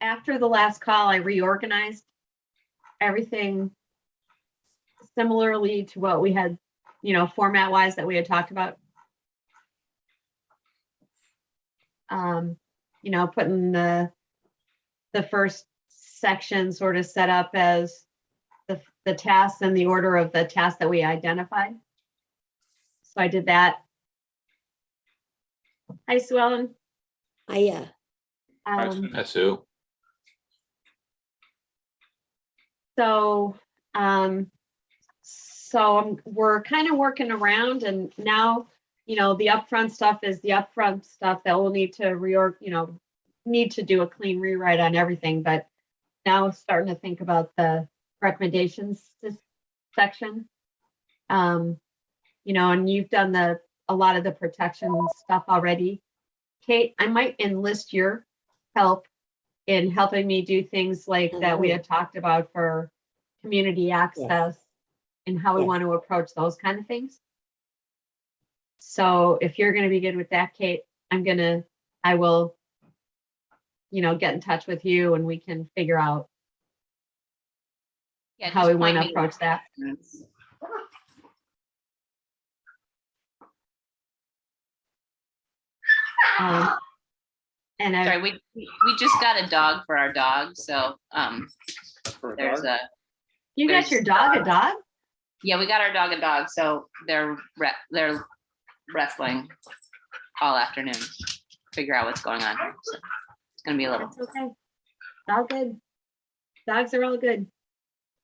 after the last call, I reorganized everything similarly to what we had, format wise that we had talked about. Putting the first section sort of set up as the tasks and the order of the tasks that we identified. So I did that. Hi, Sue Ellen. Hi, Sue. So we're kind of working around, and now, the upfront stuff is the upfront stuff that we'll need to need to do a clean rewrite on everything. But now starting to think about the recommendations section. And you've done a lot of the protection stuff already. Kate, I might enlist your help in helping me do things like that we had talked about for community access and how we want to approach those kind of things. So if you're going to be good with that, Kate, I will, get in touch with you and we can figure out how we want to approach that. Sorry, we just got a dog for our dog, so there's a. You got your dog a dog? Yeah, we got our dog a dog, so they're wrestling all afternoon. Figure out what's going on. So it's gonna be a little. That's okay. All good. Dogs are all good.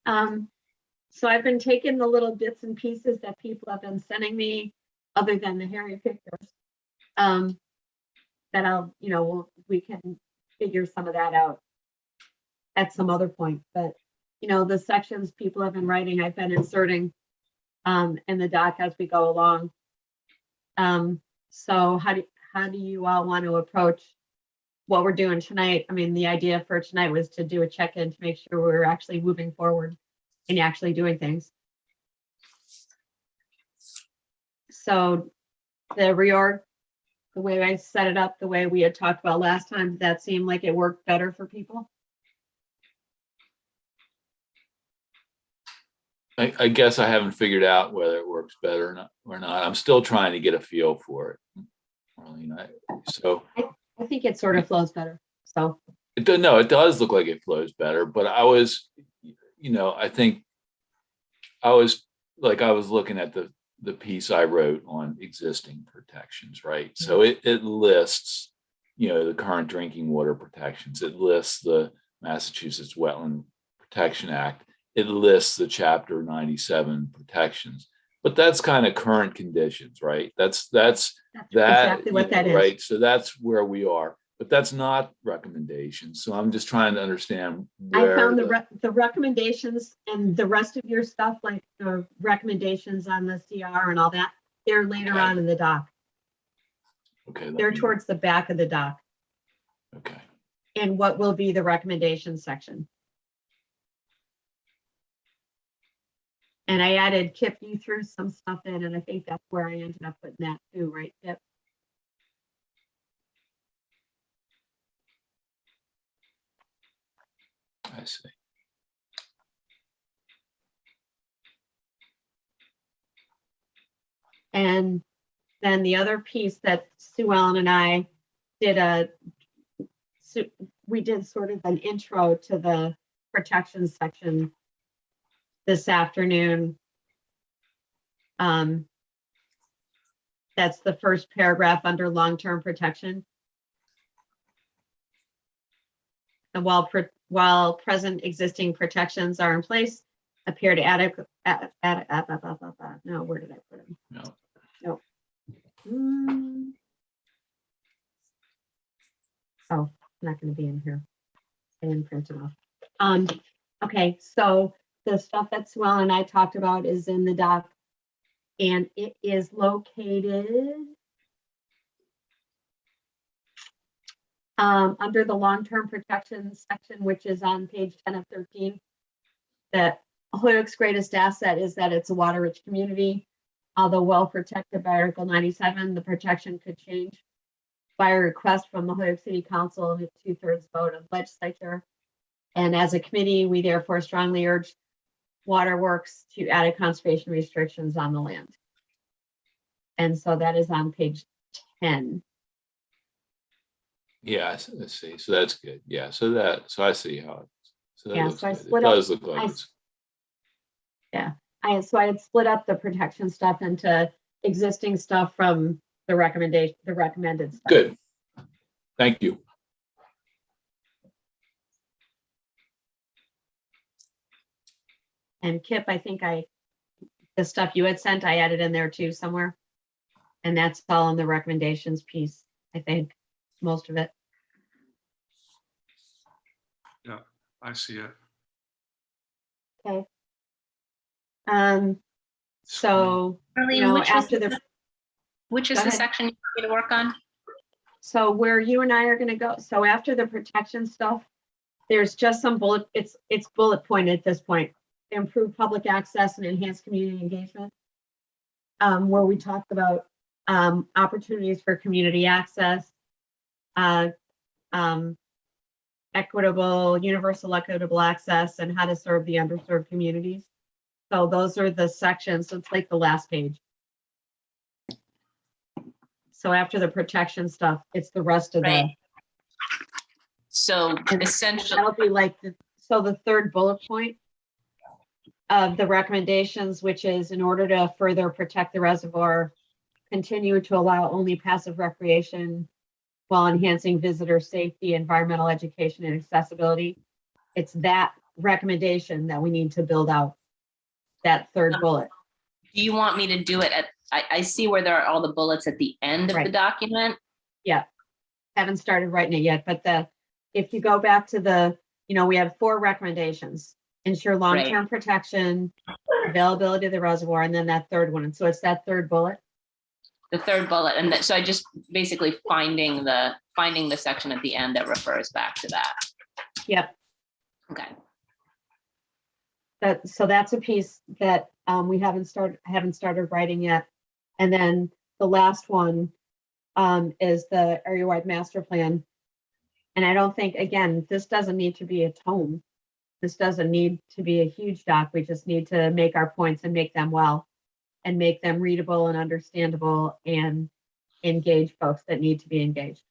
So I've been taking the little bits and pieces that people have been sending me, other than the hairy pictures. That I'll, we can figure some of that out at some other point. But, the sections people have been writing, I've been inserting in the doc as we go along. So how do you all want to approach what we're doing tonight? I mean, the idea for tonight was to do a check-in to make sure we're actually moving forward and actually doing things. So the reorg, the way I set it up, the way we had talked about last time, that seemed like it worked better for people. I guess I haven't figured out whether it works better or not. I'm still trying to get a feel for it. I think it sort of flows better. So it does look like it flows better, but I was looking at the piece I wrote on existing protections, right? So it lists, the current drinking water protections. It lists the Massachusetts Wetland Protection Act. It lists the Chapter 97 protections, but that's kind of current conditions, right? That's exactly what that is. Right. So that's where we are, but that's not recommendations. So I'm just trying to understand where I found the recommendations and the rest of your stuff, like the recommendations on the CR and all that, they're later on in the doc. Okay. They're towards the back of the doc. Okay. And what will be the recommendation section. And I added, Kip, you threw some stuff in, and I think that's where I ended up putting that too, right, Kip? I see. And then the other piece that Sue Ellen and I did we did sort of an intro to the protection section this afternoon. That's the first paragraph under long-term protection. And while present existing protections are in place, appear to adequate. No, where did I put them? No. Oh, not going to be in here. I didn't print it off. Okay, so the stuff that Sue Ellen and I talked about is in the doc, and it is located under the long-term protection section, which is on page 10 of 13. That Holyoke's greatest asset is that it's a water-rich community. Although well protected by Article 97, the protection could change. by request from the Hoyoke City Council and a 2/3 vote of legislature. And as a committee, we therefore strongly urge Waterworks to add conservation restrictions on the land. And so that is on page 10. Yeah, let's see. So that's good. Yeah. So I see how. So that Yeah, looks so I good. It split up- does look like it's. I had split up the protection stuff into existing stuff from the recommended stuff. Good. Thank you. And Kip, I think the stuff you had sent, I added in there too somewhere. And that's all in the recommendations piece, I think, most of it. Yeah, I see it. Okay. So, Arlene, which after which is Go the ahead. section you want me to work on? so where you and I are gonna go, so after the protection stuff, there's just some it's bullet pointed at this point. Improve public access and enhance community engagement. Where we talked about opportunities for community access, universal equitable access, and how to serve the underserved communities. So those are the sections. So it's like the last page. So after the protection stuff, it's the rest of Right. So and essentially, that'll be like the third bullet point of the recommendations, which is in order to further protect the reservoir, continue to allow only passive recreation while enhancing visitor safety, environmental education, and accessibility. It's that recommendation that we need to build out, that third bullet. do you want me to do it I see where there are all the bullets at the end of the Right. document. Haven't started writing it yet, but if you go back to we have 4 recommendations: ensure long-term protection, availability of the reservoir, and then that third one. And so it's that third bullet. The third bullet, and so I just basically finding the section at the end that refers back to that. Yep. Okay. So that's a piece that we haven't started writing yet. And then the last one is the Areawide master plan. And I don't think, again, this doesn't need to be a tome. This doesn't need to be a huge doc. We just need to make our points and make them well and make them readable and understandable and engage folks that need to be engaged.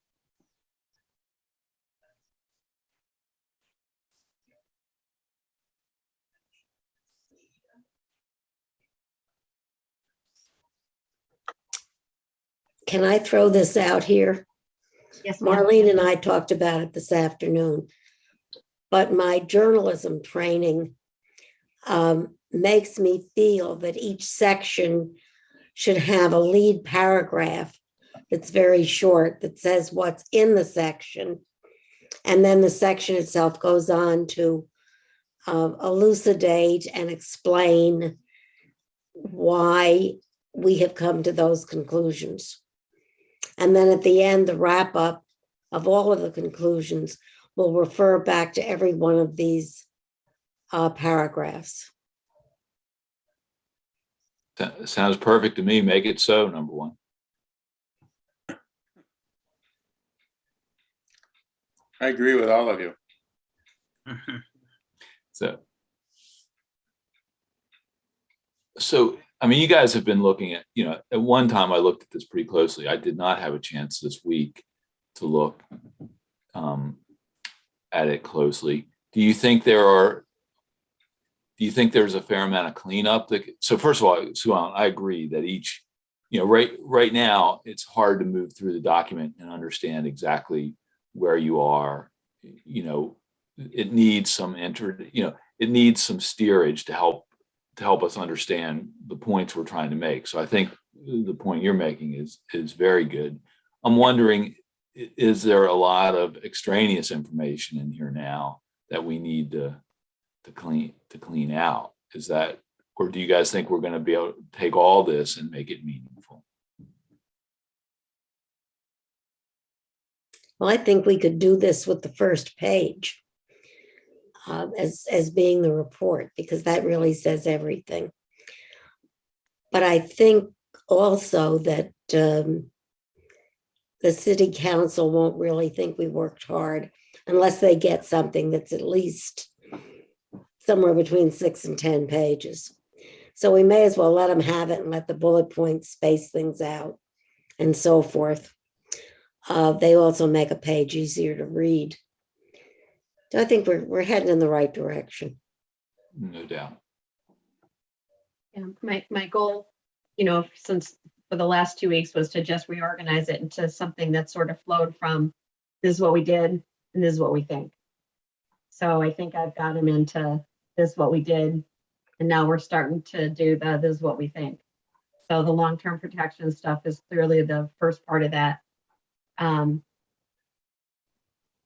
Can I throw this out here? Yes, ma'am. Marlene and I talked about it this afternoon, but my journalism training makes me feel that each section should have a lead paragraph that's very short that says what's in the section. And then the section itself goes on to elucidate and explain why we have come to those conclusions. And then at the end, the wrap up of all of the conclusions will refer back to every one of these paragraphs. That sounds perfect to me. Make it so, number one. I agree with all of you. So, I mean, you guys have been looking at, at one time I looked at this pretty closely. I did not have a chance this week to look at it closely. Do you think there's a fair amount of cleanup? So first of all, Sue Ellen, I agree that each, right now it's hard to move through the document and understand exactly where you are. It needs some it needs some steerage to help us understand the points we're trying to make. So I think the point you're making is very good. I'm wondering, is there a lot of extraneous information in here now that we need to clean out? Is that, or do you guys think we're going to be able to take all this and make it meaningful? Well, I think we could do this with the first page as being the report, because that really says everything. But I think also that the city council won't really think we worked hard unless they get something that's at least somewhere between 6 and 10 pages. So we may as well let them have it and let the bullet points space things out and so forth. They also make a page easier to read. So I think we're heading in the right direction. No doubt. Yeah, my goal, since for the last 2 weeks was to just reorganize it into something that sort of flowed from this is what we did and this is what we think. So I think I've got them into this is what we did. And now we're starting to do this is what we think. So the long-term protection stuff is clearly the first part of that. And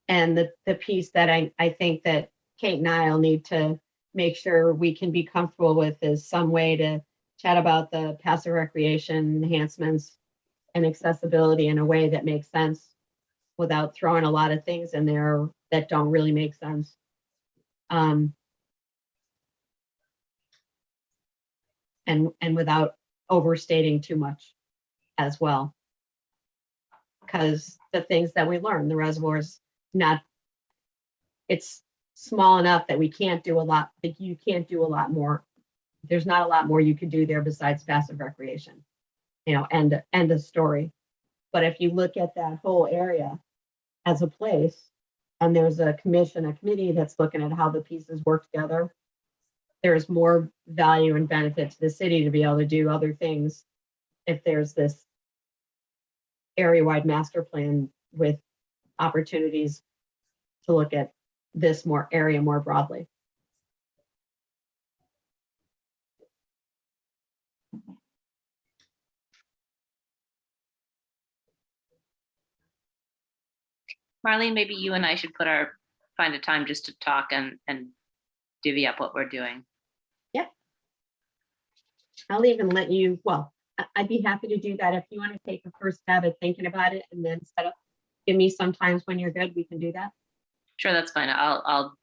the piece that I think that Kate and I'll need to make sure we can be comfortable with is some way to chat about the passive recreation enhancements and accessibility in a way that makes sense without throwing a lot of things in there that don't really make sense. And without overstating too much as well. Because the things that we learn, the reservoir's it's small enough that we can't do a lot, that you can't do a lot more. There's not a lot more you can do there besides passive recreation, end of story. But if you look at that whole area as a place, and there's a committee that's looking at how the pieces work together, there's more value and benefit to the city to be able to do other things if there's this area-wide master plan with opportunities to look at this area more broadly. Marlene, maybe you and I should find a time just to talk and divvy up what we're doing. Yep. I'll even let you, I'd be happy to do that. If you want to take a first stab at thinking about it and then give me some times when you're good, we can do that. Sure, that's fine. I'll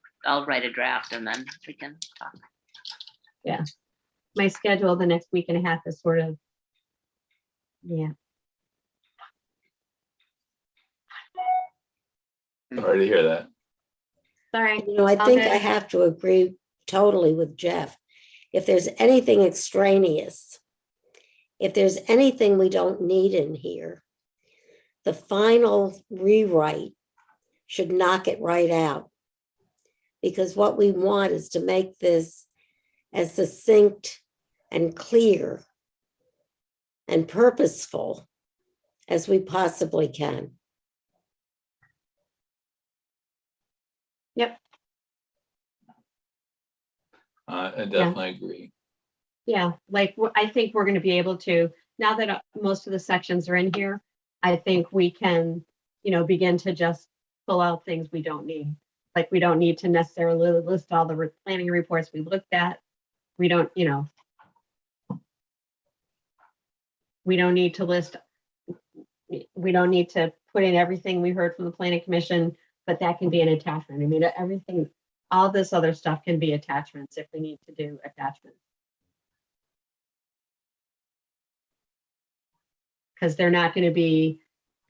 write a draft and then we can talk. Yeah. My schedule the next week and a half is sort of, yeah. Sorry to hear that. Sorry. I think Okay. I have to agree totally with Jeff. If there's anything extraneous, if there's anything we don't need in here, the final rewrite should knock it right out. Because what we want is to make this as succinct and clear and purposeful as we possibly can. Yep. I definitely agree. Yeah, I think we're going to be able to, now that most of the sections are in here, I think we can, begin to just pull out things we don't need. Like we don't need to necessarily list all the planning reports we looked at. We don't, we don't need to list, we don't need to put in everything we heard from the planning commission, but that can be an attachment. I mean, everything, all this other stuff can be attachments if we need to do attachments. Because they're not going to be,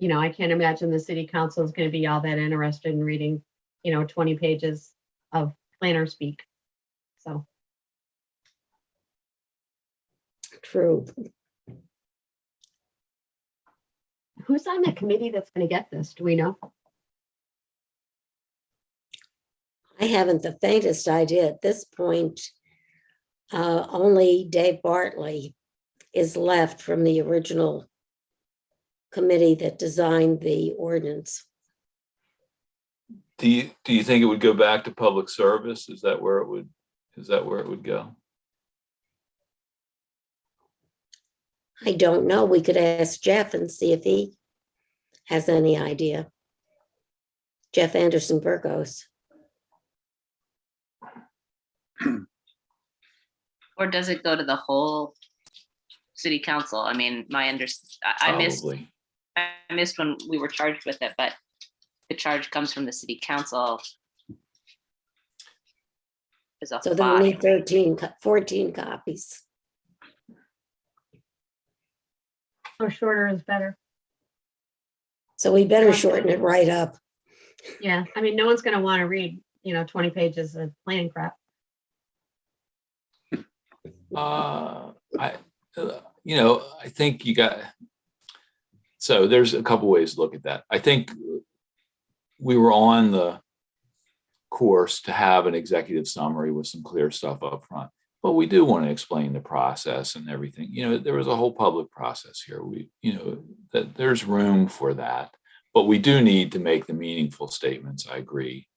I can't imagine the city council is going to be all that interested in reading, 20 pages of planner speak. So. True. Who's on the committee that's going to get this? Do we know? I haven't the faintest idea at this point. Only Dave Bartley is left from the original committee that designed the ordinance. Do you think it would go back to public service? Is that where it would go? I don't know. We could ask Jeff and see if he has any idea. Jeff Anderson Burgos. Or does it go to the whole city council? I mean, I missed when we were charged with it, but the charge comes from the city council. So they'll need 14 copies. So shorter is better. So we better shorten it right up. Yeah, I mean, no one's gonna want to read, 20 pages of plan crap. I think so there's a couple ways to look at that. I think we were on the course to have an executive summary with some clear stuff up front, but we do want to explain the process and everything. There was a whole public process here. That there's room for that, but we do need to make the meaningful statements. I agree.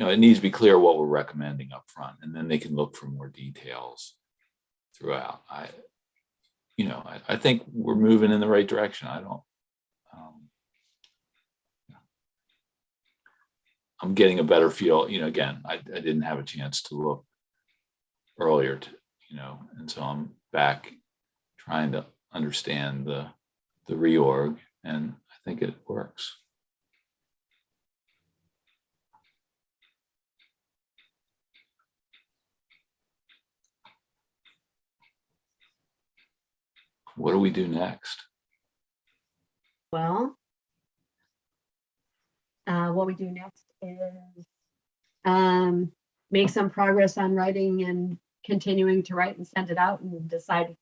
It needs to be clear what we're recommending up front, and then they can look for more details throughout. I think we're moving in the right direction. I'm getting a better feel. Again, I didn't have a chance to look earlier, and so I'm back trying to understand the reorg, and I think it works. What do we do next? Well, what we do next is make some progress on writing and continuing to write and send it out, and decide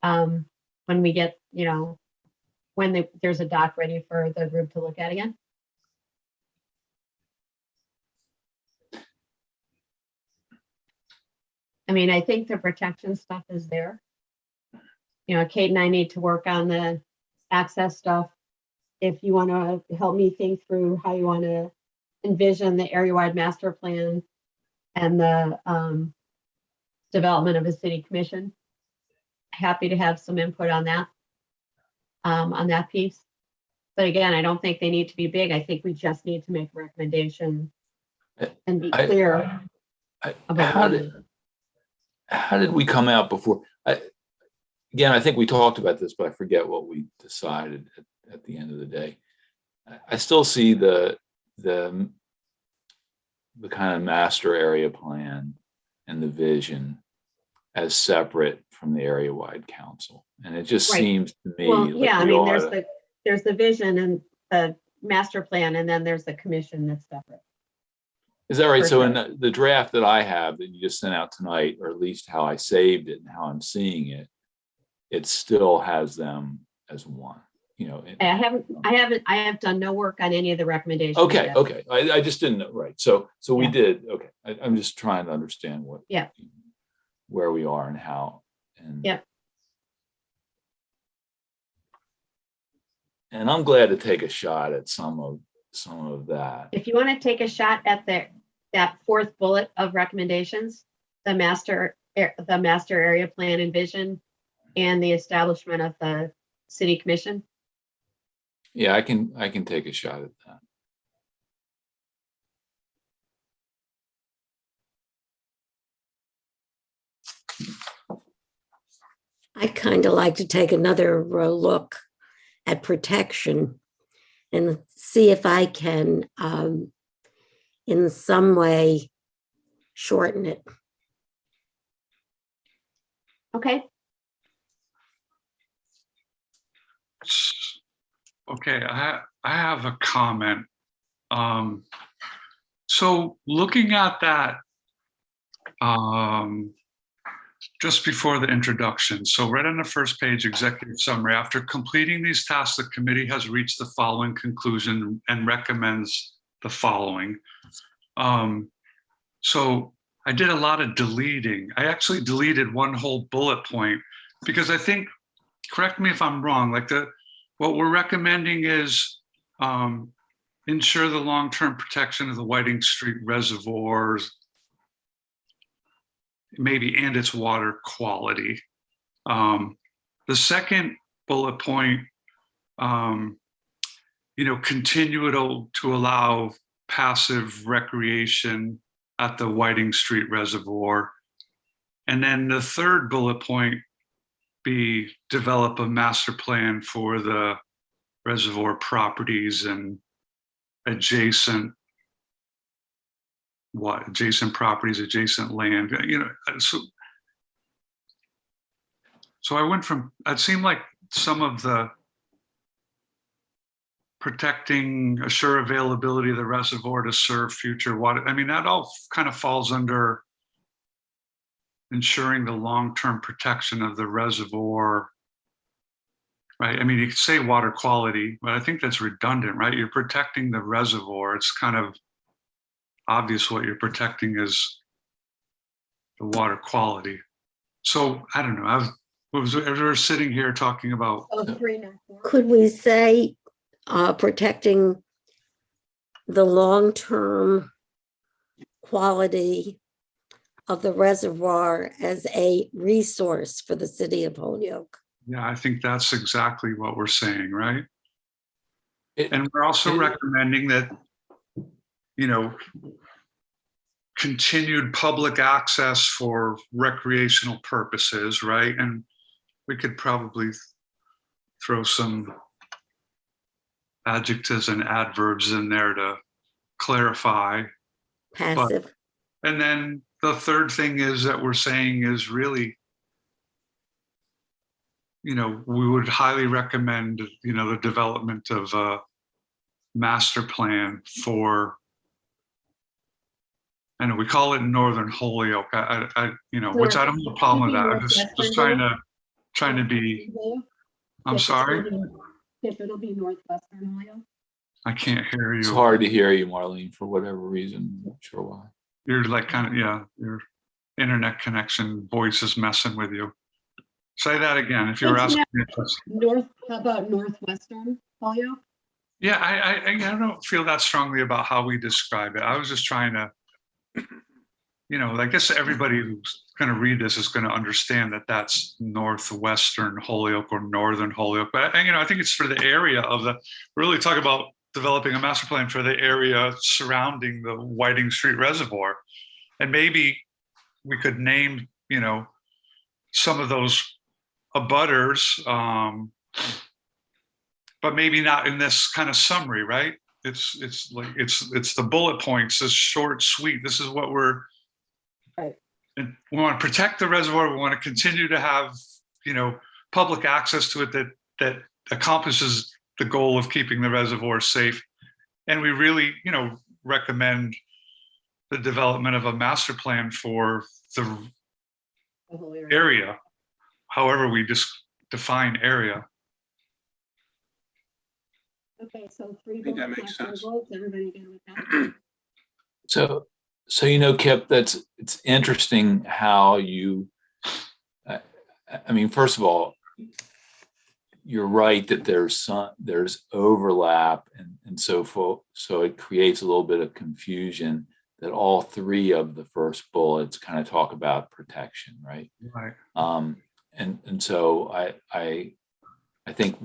when we get, when there's a doc ready for the group to look at again. I mean, I think the protection stuff is there. Kate and I need to work on the access stuff. If you want to help me think through how you want to envision the area-wide master plan and the development of a city commission, happy to have some input on that piece. But again, I don't think they need to be big. I think we just need to make a recommendation and be clear about how did we come out before? Again, I think we talked about this, but I forget what we decided at the end of the day. I still see the kind of master area plan and the vision as separate from the area-wide council, and it just seems to me. Well, like yeah, I mean, there's the vision and the master plan, and then there's the commission that's separate. Is that right? For So sure. in the draft that I have that you just sent out tonight, or at least how I saved it and how I'm seeing it, it still has them as one. I have done no work on any of the recommendations. Okay. yet. Okay. I just didn't know. Right. So we Yeah. did. Okay. I'm just trying to understand Yeah. where we are and how. And Yeah. And I'm glad to take a shot at some of that. If you want to take a shot at that fourth bullet of recommendations, the master area plan and vision, and the establishment of the city commission. Yeah, I can take a shot at that. I'd kind of like to take another look at protection and see if I can, in some way, shorten it. Okay. Okay, I have a comment. So looking at that just before the introduction, so right on the first page, executive summary, after completing these tasks, the committee has reached the following conclusion and recommends the following. So I did a lot of deleting. I actually deleted one whole bullet point because I think, correct me if I'm wrong, like what we're recommending is ensure the long-term protection of the Whiting Street reservoirs, maybe, and its water quality. The second bullet point, continue to allow passive recreation at the Whiting Street reservoir. And then the third bullet point be develop a master plan for the reservoir properties and adjacent properties, adjacent land, so I went from, it seemed like some of the protecting, assure availability of the reservoir to serve future water. I mean, that all kind of falls under ensuring the long-term protection of the reservoir, right? I mean, you could say water quality, but I think that's redundant, right? You're protecting the reservoir. It's kind of obvious what you're protecting is the water quality. So I don't know. We're sitting here talking about, Oh, 3, not 4. Could we say protecting the long-term quality of the reservoir as a resource for the city of Holyoke? yeah, I think that's exactly what we're saying, right? It- And we're also it- recommending that, you know, continued public access for recreational purposes, right? And we could probably throw some adjectives and adverbs in there to clarify. Passive. And then the third thing is that we're saying is really, you know, we would highly recommend, you know, the development of a master plan for, I know we call it Northern Holyoke. You know, which I don't have a problem with that. I'm just trying to be, I'm sorry, If it'll be northwestern Holyoke. I can't hear It's you. hard to hear you, Marlene, for whatever reason. Not sure why. You're like kind of, yeah, your internet connection voice is messing with you. Say that again if you were asking me a question. How about northwestern Holyoke? Yeah, I don't feel that strongly about how we describe it. I was just trying to, you know, I guess everybody who's going to read this is going to understand that that's northwestern Holyoke or northern Holyoke. But you know, I think it's for the area of the. We're really talking about developing a master plan for the area surrounding the Whiting Street Reservoir, and maybe we could name, you know, some of those abutters, but maybe not in this kind of summary, right? It's like it's the bullet points, it's short, sweet. This is what we're. Right. And we want to protect the reservoir. We want to continue to have, you know, public access to it that accomplishes the goal of keeping the reservoir safe. And we really, you know, recommend the development of a master plan for the The whole area. area, however we just define area. Okay, so 3 think that bullets, makes not 4 sense. bullets. Everybody good with that? So you know, Kip, it's interesting how you. I mean, first of all, you're right that there's overlap and so it creates a little bit of confusion that all 3 of the first bullets kind of talk about protection, right? Right. And so I think,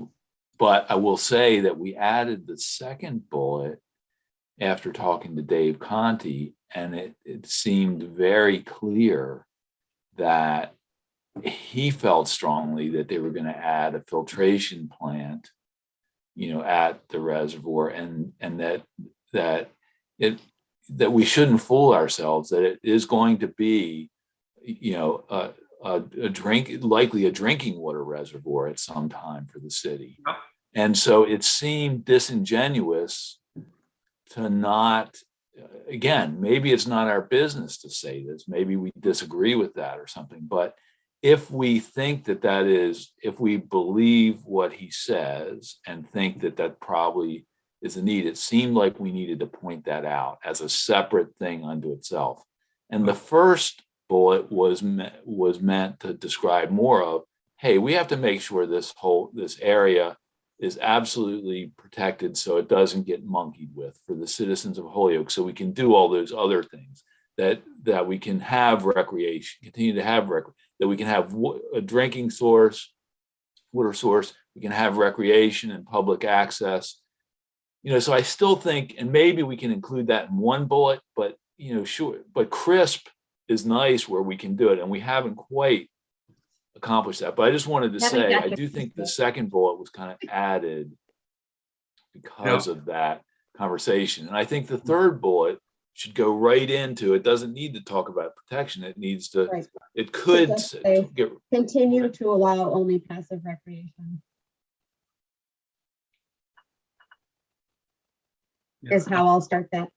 but I will say that we added the second bullet after talking to Dave Conti, and it seemed very clear that he felt strongly that they were going to add a filtration plant, you know, at the reservoir, and that we shouldn't fool ourselves, that it is going to be, you know, likely a drinking water reservoir at some time for the city. Yep. And so it seemed disingenuous to not, again, maybe it's not our business to say this, maybe we disagree with that or something, but if we think if we believe what he says and think that probably is a need, it seemed like we needed to point that out as a separate thing unto itself. And the first bullet was meant to describe more of, hey, we have to make sure this area is absolutely protected so it doesn't get monkeyed with for the citizens of Holyoke, so we can do all those other things, that we can have recreation, continue to have that we can have a drinking source, water source, we can have recreation and public access. You know, so I still think, and maybe we can include that in one bullet, but, you know, sure, but crisp is nice where we can do it, and we haven't quite accomplished that. But I just wanted to say, I do think the second bullet was kind of added because of that conversation. And I think the third bullet should go right into, it doesn't need to talk about protection. It needs to, Right. it could get, Continue to allow only passive recreation. is how I'll start that.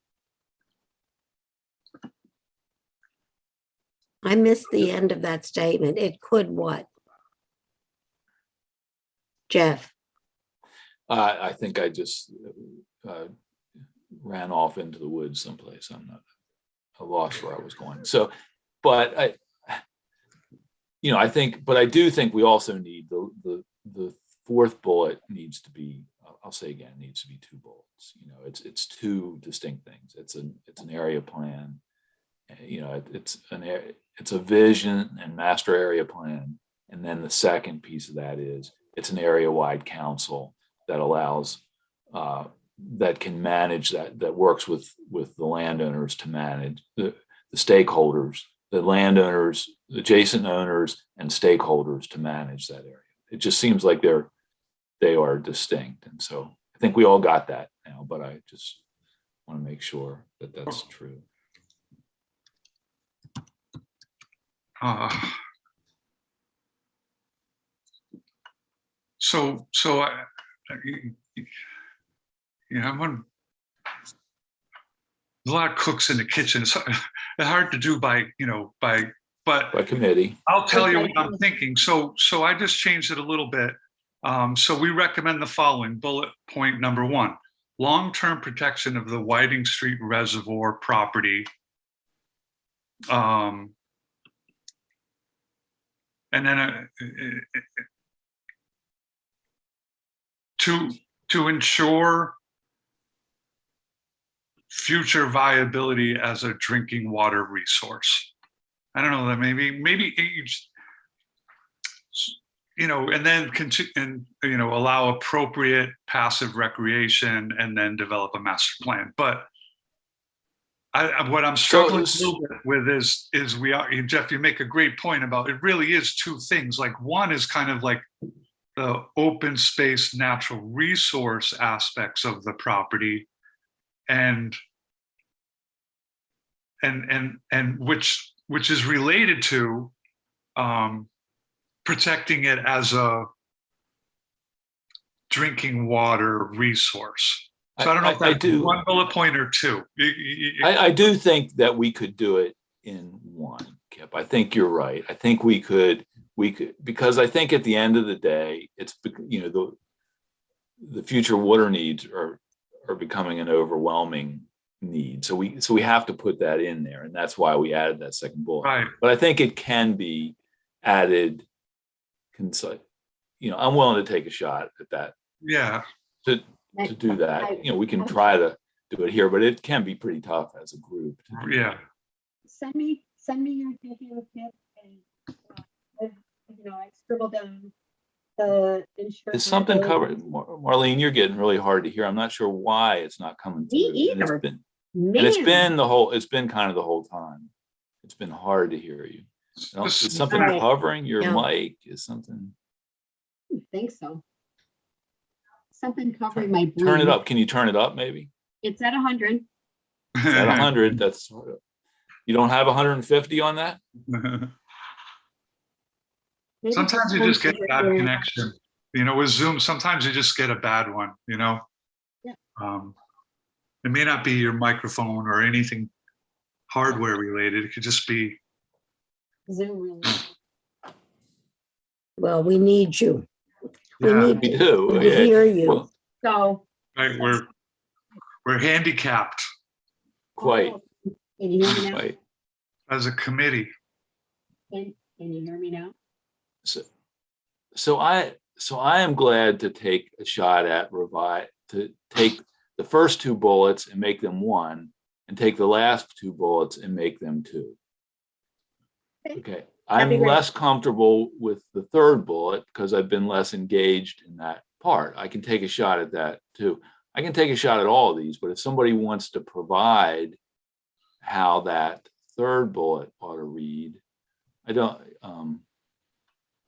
I missed the end of that statement. It could what? Jeff, I think I just ran off into the woods someplace. I lost where I was going. So, but I do think we also need the fourth bullet needs to be, I'll say again, needs to be 2 bullets. It's 2 distinct things. It's an area plan. It's a vision and master area plan. And then the second piece of that is it's an area-wide council that allows, that can manage that works with the landowners to manage the stakeholders, the landowners, adjacent owners, and stakeholders to manage that area. It just seems like they are distinct. And so I think we all got that now, but I just want to make sure that that's true. So I'm a lot of cooks in the kitchen. It's hard to do by committee. I'll tell you what I'm thinking. So I just changed it a little bit. So we recommend the following: bullet point number 1, long-term protection of the Whiting Street Reservoir property. And then to ensure future viability as a drinking water resource. I don't know, that maybe and then allow appropriate passive recreation and then develop a master plan. But what I'm struggling a little bit with is Jeff, you make a great point about it really is 2 things. Like, one is kind of like the open space natural resource aspects of the property, and which is related to protecting it as a drinking water resource. So I don't know if that's 1 bullet point or 2. I do think that we could do it in 1, Kip. I think you're right. I think we could, because I think at the end of the day, it's, the future water needs are becoming an overwhelming need. So we have to put that in there. And that's why we added that second bullet. Right. But I think it can be added. I'm willing to take a shot at that. Yeah. To do that, we can try to do it here, but it can be pretty tough as a group. Yeah. Send me your video kit, and I scribbled down the insurance. Is something covered? Marlene, you're getting really hard to hear. I'm not sure why it's not coming through. Me either. It's been kind of the whole time. It's been hard to hear you. Is something covering your mic? Is something? I don't think so. Something covering my brain. Turn it up. Can you turn it up maybe? It's at 100. It's at 100. That's, you don't have 150 on that? Maybe Sometimes you just get a bad connection. With Zoom, sometimes you just get a bad one, Yeah. It may not be your microphone or anything hardware related. It could just be Zoom related. well, we need you. We Yeah. need We do. to hear you. Well, So right. We're handicapped quite. Can you hear me now? Right. as a committee. Can you hear me now? So I am glad to take a shot at to take the first 2 bullets and make them 1, and take the last 2 bullets and make them 2. Okay. I'm less comfortable with the 3rd bullet because I've been less engaged in that part. I can take a shot at that too. I can take a shot at all of these, but if somebody wants to provide how that 3rd bullet ought to read, I don't.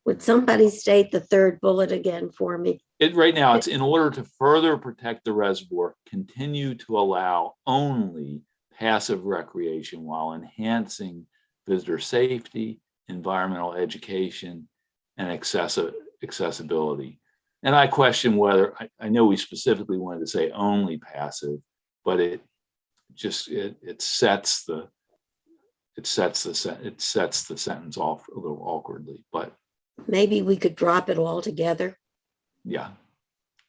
Would somebody state the 3rd bullet again for me? Right now, it's in order to further protect the reservoir, continue to allow only passive recreation while enhancing visitor safety, environmental education, and accessibility. And I question whether, I know we specifically wanted to say only passive, but it sets the sentence off a little awkwardly, but Maybe we could drop it all together. yeah, I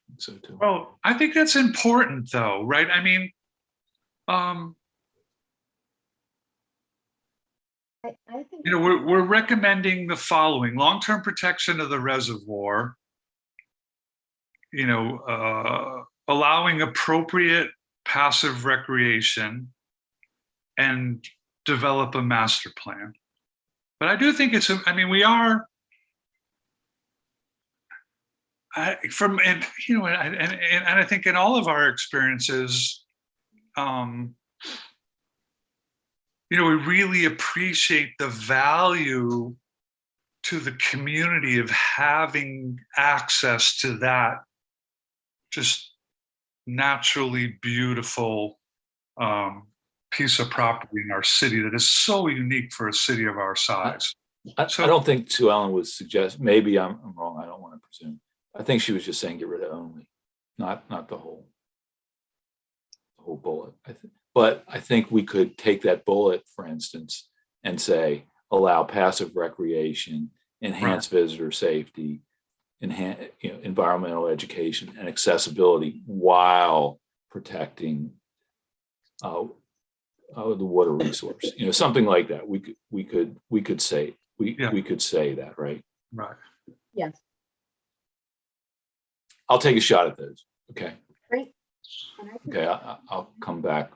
think so too. Well, I think that's important though, right? I mean, I think. you know, we're recommending the following: long-term protection of the reservoir, you know, allowing appropriate passive recreation, and develop a master plan. But I do think I mean, we are, and you know, and I think in all of our experiences, you know, we really appreciate the value to the community of having access to that just naturally beautiful piece of property in our city that is so unique for a city of our size. I don't think Sue Ellen was suggest. Maybe I'm wrong. I don't want to presume. I think she was just saying get rid of only, not the whole bullet. But I think we could take that bullet, for instance, and say allow passive recreation, enhance visitor safety, enhance environmental education and accessibility while protecting the water resource. You know, something like that. We could say that, right? Right. Yes, I'll take a shot at those. Okay. great. And I think- Okay. I'll come back.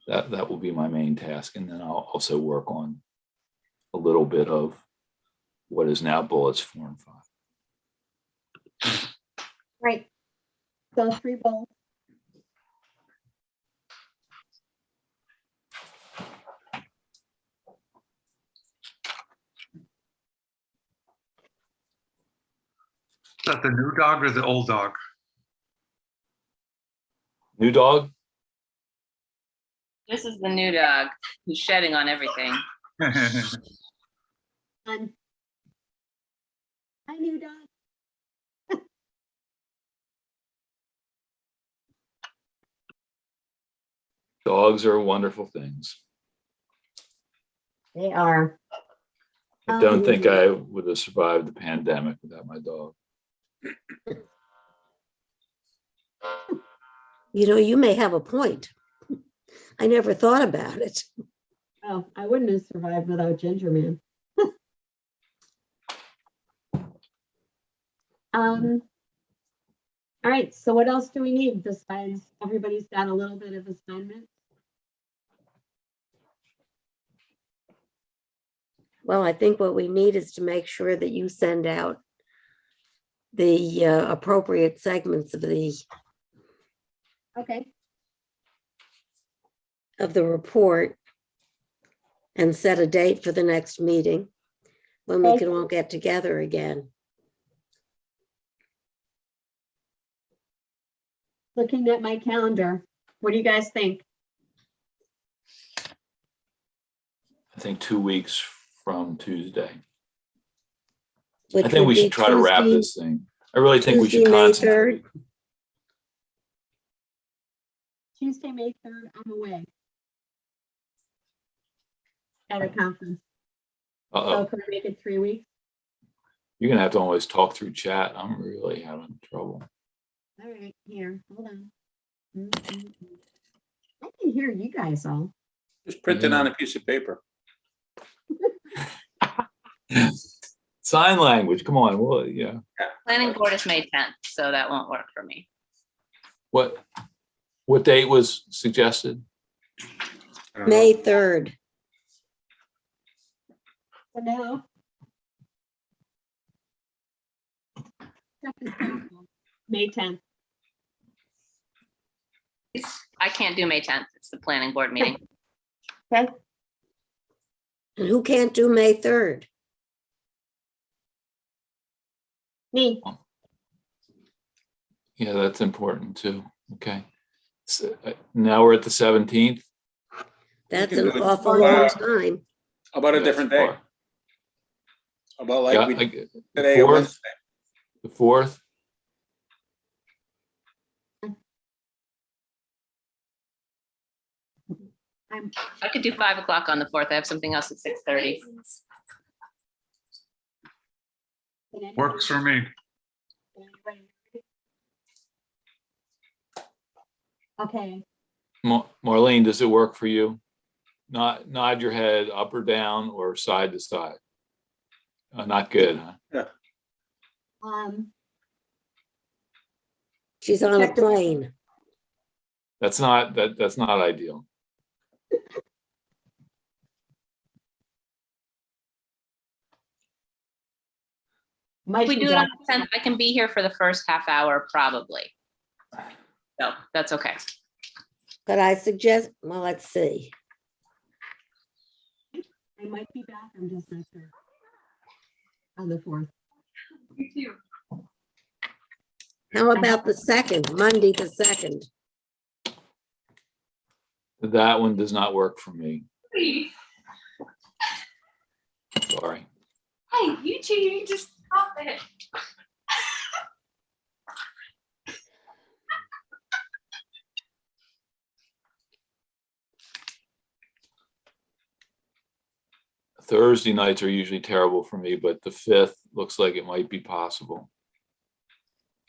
That will be my main task, and then I'll also work on a little bit of what is now bullets 4 and 5. Right. So 3 bullets. Is that the new dog or the old dog? New dog. This is the new dog who's shedding on everything. And I knew dog. Dogs are wonderful things. They are. I don't think I would have survived the pandemic without my dog. You know, you may have a point. I never thought about it. Oh, I wouldn't have survived without Ginger Man. All right, so what else do we need besides everybody's got a little bit of assignment? Well, I think what we need is to make sure that you send out the appropriate segments of the Okay, report and set a date for the next meeting when we Okay. can all get together again. looking at my calendar, what do you guys think? I think 2 weeks from Tuesday. Which I think we would be should try to wrap Tuesday- this thing. I really think we should Tuesday, May concentrate. 3rd. Tuesday, May 3rd, I'm away. At a conference. So Uh-oh. can we make it 3 weeks? You're gonna have to always talk through chat. I'm really having trouble. All right, here, hold on. I can hear you guys all. Just print it on a piece of paper. Sign language. Come on. Well, yeah. Planning board is May 10th, so that won't work for me. What date was suggested? I don't know. May 3rd. For now. May 10th. I can't do May 10th. It's the planning board meeting. Okay, And who can't do May 3rd? me. Yeah, that's important too. Okay. So, now we're at the 17th. That's can an do it. awful long time. How about a That's different day? far. How about Yeah, like we I did get- today or 4th? Wednesday? The 4th. I could do 5 o'clock on the 4th. I have something else at 6:30. Works for me. Okay, Marlene, does it work for you? Nod your head up or down or side to side. Not good, huh? She's on a plane. That's not ideal. might If we be do it on back. the 10th, I can be here for the first half hour, probably. So that's okay. Could I suggest, well, let's see. I might be back, I'm just not sure. On the 4th. How about the 2nd, Monday the 2nd? That one does not work for me. Sorry. Hey, you two, you just stop it. Thursday nights are usually terrible for me, but the 5th looks like it might be possible.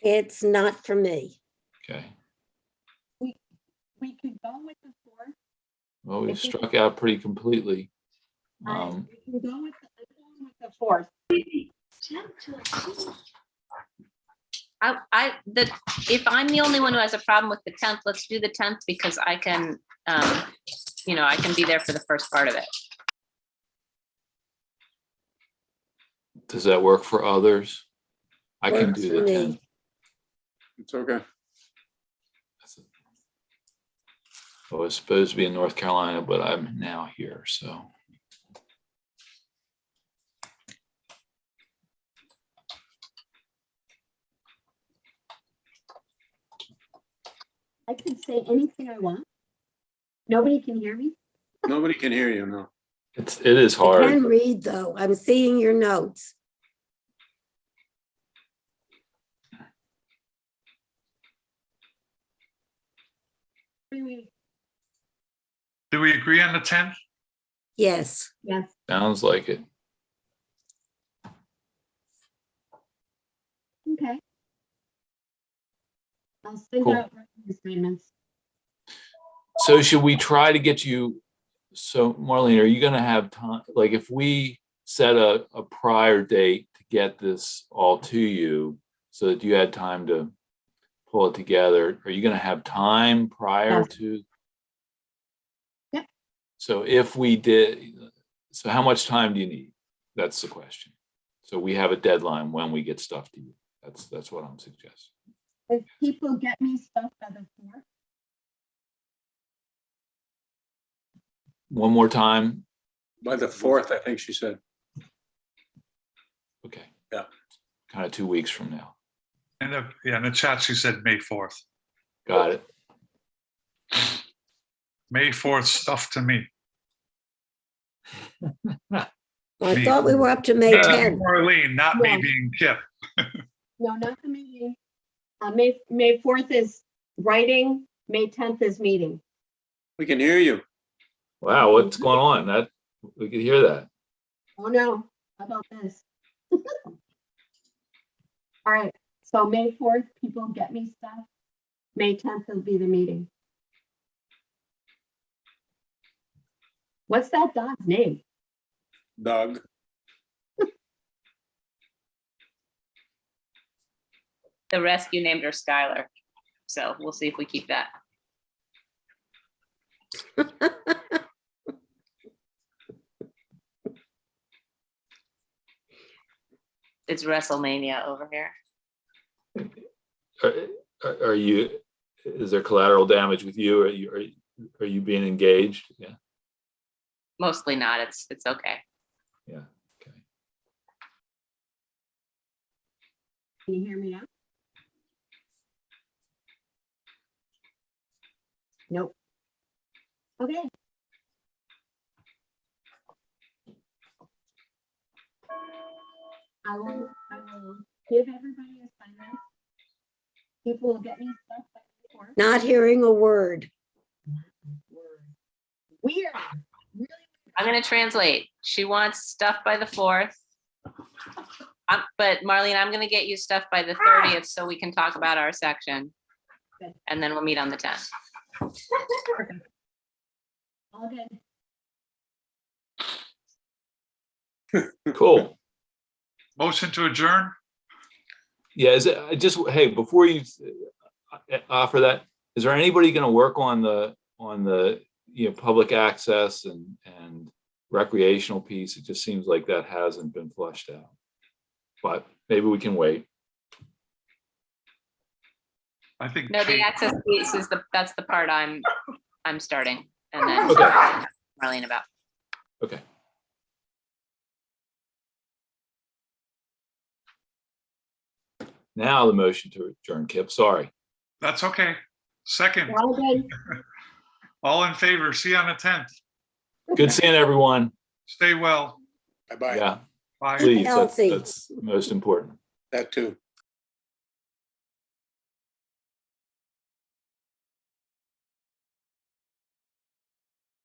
It's not for me. Okay. We could go with the 4th. Well, we've struck out pretty completely. We can go with the 4th. If I'm the only one who has a problem with the 10th, let's do the 10th because I can, I can be there for the first part of it. Does that work for others? I can Works do for the me. 10th. It's okay. I was supposed to be in North Carolina, but I'm now here, so. I can say anything I want. Nobody can hear me. Nobody can hear you, no. It is I hard. can read, though. I'm seeing your notes. Do we agree on the 10th? Yes. Yes. Sounds like it. Okay. I'll send Cool. out assignments. So should we try to get you, so Marlene, are you gonna have time, like if we set a prior date to get this all to you so that you had time to pull it together, are you gonna have time prior Yes. to? Yep. So if we did, so how much time do you need? That's the question. So we have a deadline when we get stuff to you. That's what I'm suggesting. If people get me stuff by the 4th, One more time. By the 4th, I think she said. Okay. Yeah. Kind of 2 weeks from now. In the chat, she said May 4th. Got it. May 4th, stuff to me. I Me. thought we were up to May 10th. Marlene, not me No. being Kip. no, not the meeting. May 4th is writing, May 10th is meeting. We can hear you. Wow, what's going on? That we could hear that. Oh no, how about this? All right, so May 4th, people get me stuff. May 10th will be the meeting. What's that dog's name? Doug. The rescue named her Skylar. So we'll see if we keep that. It's WrestleMania over here. Are you? Is there collateral damage with you? Are you being engaged? Yeah. Mostly not. It's okay. Yeah. Okay. Can you hear me now? Nope. Okay. I will give everybody assignments. People will get me stuff by the 4th. Not hearing a word. Weird. Really? I'm gonna translate. She wants stuff by the 4th. But Marlene, I'm gonna get you stuff by the 30th so we can talk about our section. Good. And then we'll meet on the 10th. Perfect. All good. Cool. Motion to adjourn? Yeah, is it, I just, hey, before you offer that, is there anybody gonna work on the, public access and recreational piece? It just seems like that hasn't been flushed out. But maybe we can wait. I think. No, the Kate- access piece is that's the part I'm starting. And then Okay. Marlene about. Okay. Now the motion to adjourn, Kip, sorry. That's okay. Second, All good. all in favor, see you on the 10th. Good seeing everyone. Stay well. Bye-bye. Yeah, Bye. please, Healthy. that's most important. That too.